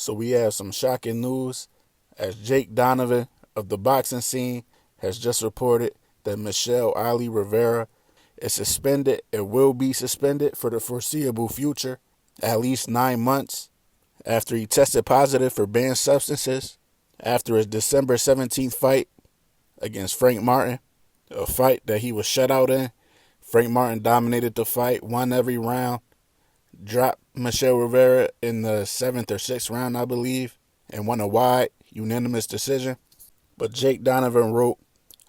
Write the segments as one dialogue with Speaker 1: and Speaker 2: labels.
Speaker 1: So we have some shocking news as Jake Donovan of the boxing scene has just reported that Michel Ali Rivera is suspended and will be suspended for the foreseeable future, at least 9 months, after he tested positive for banned substances after his December 17th fight against Frank Martin, a fight that he was shut out in. Frank Martin dominated the fight, won every round, dropped Michel Rivera in the 7th or 6th round, I believe, and won a wide, unanimous decision. But Jake Donovan wrote,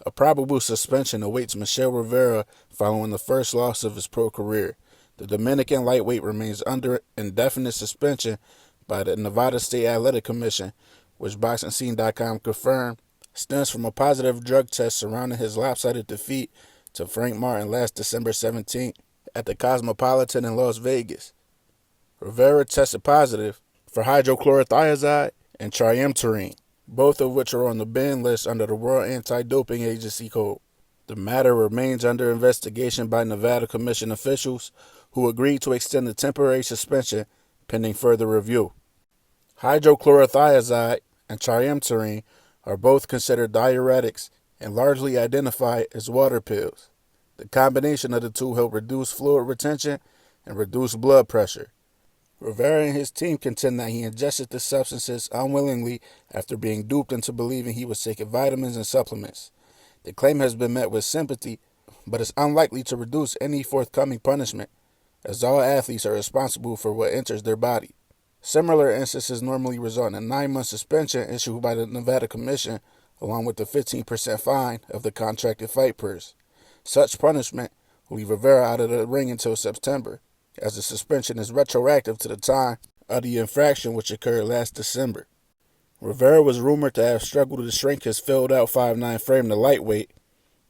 Speaker 1: "A probable suspension awaits Michel Rivera following the first loss of his pro career. The Dominican lightweight remains under indefinite suspension by the Nevada State Athletic Commission, which BoxingScene.com confirmed stems from a positive drug test surrounding his lopsided defeat to Frank Martin last December 17th at the Cosmopolitan in Las Vegas. Rivera tested positive for hydrochlorothiazide and triamterene, both of which are on the ban list under the World Anti-Doping Agency code. The matter remains under investigation by Nevada Commission officials who agreed to extend the temporary suspension pending further review. Hydrochlorothiazide and triamterene are both considered diuretics and largely identified as water pills. The combination of the two help reduce fluid retention and reduce blood pressure. Rivera and his team contend that he ingested the substances unwillingly after being duped into believing he was taking vitamins and supplements. The claim has been met with sympathy, but is unlikely to reduce any forthcoming punishment, as all athletes are responsible for what enters their body. Similar instances normally result in a 9-month suspension issued by the Nevada Commission, along with the 15% fine of the contracted fight purse. Such punishment will leave Rivera out of the ring until September, as the suspension is retroactive to the time of the infraction, which occurred last December. Rivera was rumored to have struggled to shrink his filled-out 5'9" frame to lightweight,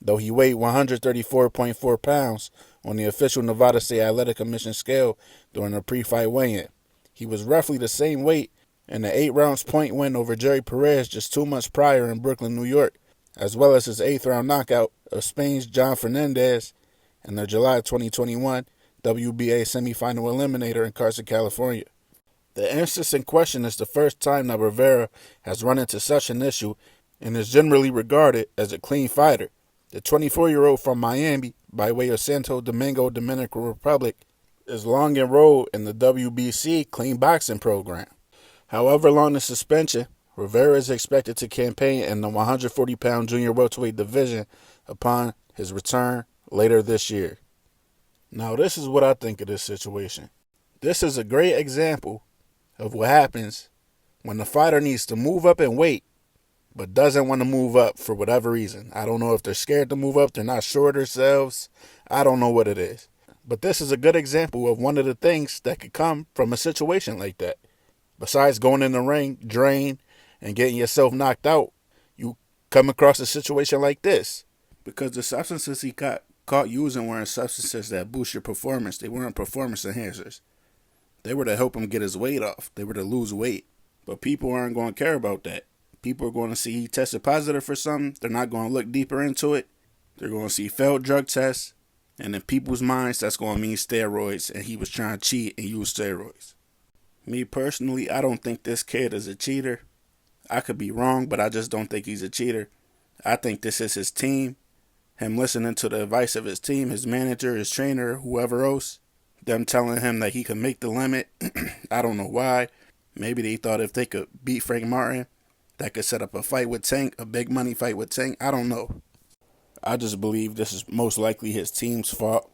Speaker 1: though he weighed 134.4 pounds on the official Nevada State Athletic Commission scale during a pre-fight weigh-in. He was roughly the same weight in the 8-round point win over Jerry Perez just 2 months prior in Brooklyn, New York, as well as his 8th-round knockout of Spain's John Fernandez in their July 2021 WBA semifinal eliminator in Carson, California. The instance in question is the first time that Rivera has run into such an issue and is generally regarded as a clean fighter. The 24-year-old from Miami, by way of Santo Domingo, Dominican Republic, is long enrolled in the WBC clean boxing program. However long the suspension, Rivera is expected to campaign in the 140-pound junior welterweight division upon his return later this year. Now, this is what I think of this situation. This is a great example of what happens when the fighter needs to move up in weight, but doesn't want to move up for whatever reason. I don't know if they're scared to move up, they're not sure of themselves. I don't know what it is. But this is a good example of one of the things that could come from a situation like that. Besides going in the ring, drain, and getting yourself knocked out, you come across a situation like this. Because the substances he got caught using weren't substances that boost your performance. They weren't performance enhancers. They were to help him get his weight off. They were to lose weight. But people aren't going to care about that. People are going to see he tested positive for something. They're not going to look deeper into it. They're going to see failed drug tests. And in people's minds, that's going to mean steroids, and he was trying to cheat and use steroids. Me personally, I don't think this kid is a cheater. I could be wrong, but I just don't think he's a cheater. I think this is his team. Him listening to the advice of his team, his manager, his trainer, whoever else. Them telling him that he could make the limit. I don't know why. Maybe they thought if they could beat Frank Martin, that could set up a fight with Tank, a big money fight with Tank. I don't know. I just believe this is most likely his team's fault.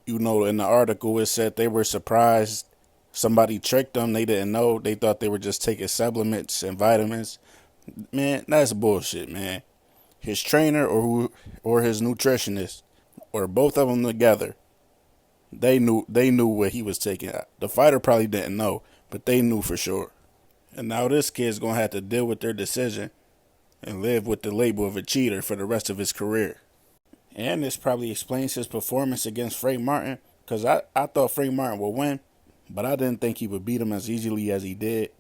Speaker 1: You know, in the article it said they were surprised somebody tricked them. They didn't know. They thought they were just taking supplements and vitamins. Man, that's bullshit, man. His trainer or his nutritionist, or both of them together, they knew what he was taking. The fighter probably didn't know, but they knew for sure. And now this kid's going to have to deal with their decision and live with the label of a cheater for the rest of his career. And this probably explains his performance against Frank Martin, because I thought Frank Martin would win, but I didn't think he would beat him as easily as he did.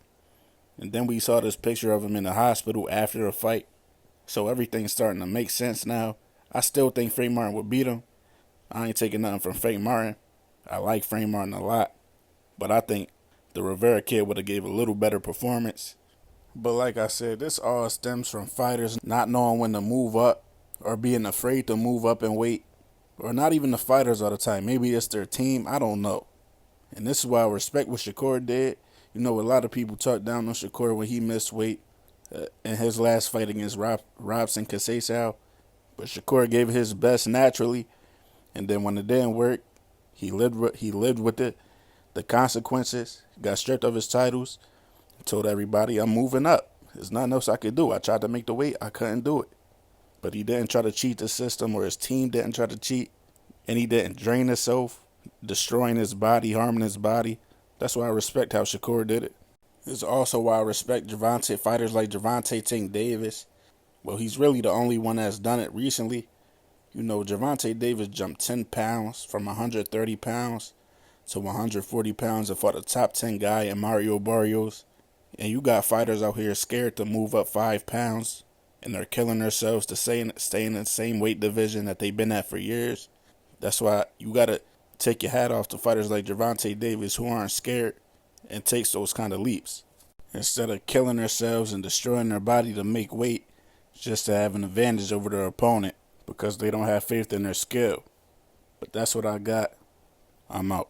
Speaker 1: And then we saw this picture of him in the hospital after the fight, so everything's starting to make sense now. I still think Frank Martin would beat him. I ain't taking nothing from Frank Martin. I like Frank Martin a lot, but I think the Rivera kid would have gave a little better performance. But like I said, this all stems from fighters not knowing when to move up or being afraid to move up and weight. Or not even the fighters all the time. Maybe it's their team. I don't know. And this is why I respect what Shakur did. You know, a lot of people talked down on Shakur when he missed weight in his last fight against Robson Conceição. But Shakur gave his best naturally. And then when it didn't work, he lived with it. The consequences, got stripped of his titles, told everybody, I'm moving up. There's nothing else I could do. I tried to make the weight. I couldn't do it. But he didn't try to cheat the system, or his team didn't try to cheat. And he didn't drain himself, destroying his body, harming his body. That's why I respect how Shakur did it. It's also why I respect fighters like Gervonta Tank Davis. Well, he's really the only one that's done it recently. You know, Gervonta Davis jumped 10 pounds from 130 pounds to 140 pounds and fought a top 10 guy in Mario Barrios. And you got fighters out here scared to move up 5 pounds, and they're killing themselves to stay in the same weight division that they've been at for years. That's why you got to take your hat off to fighters like Gervonta Davis who aren't scared and takes those kind of leaps. Instead of killing themselves and destroying their body to make weight just to have an advantage over their opponent because they don't have faith in their skill. But that's what I got. I'm out.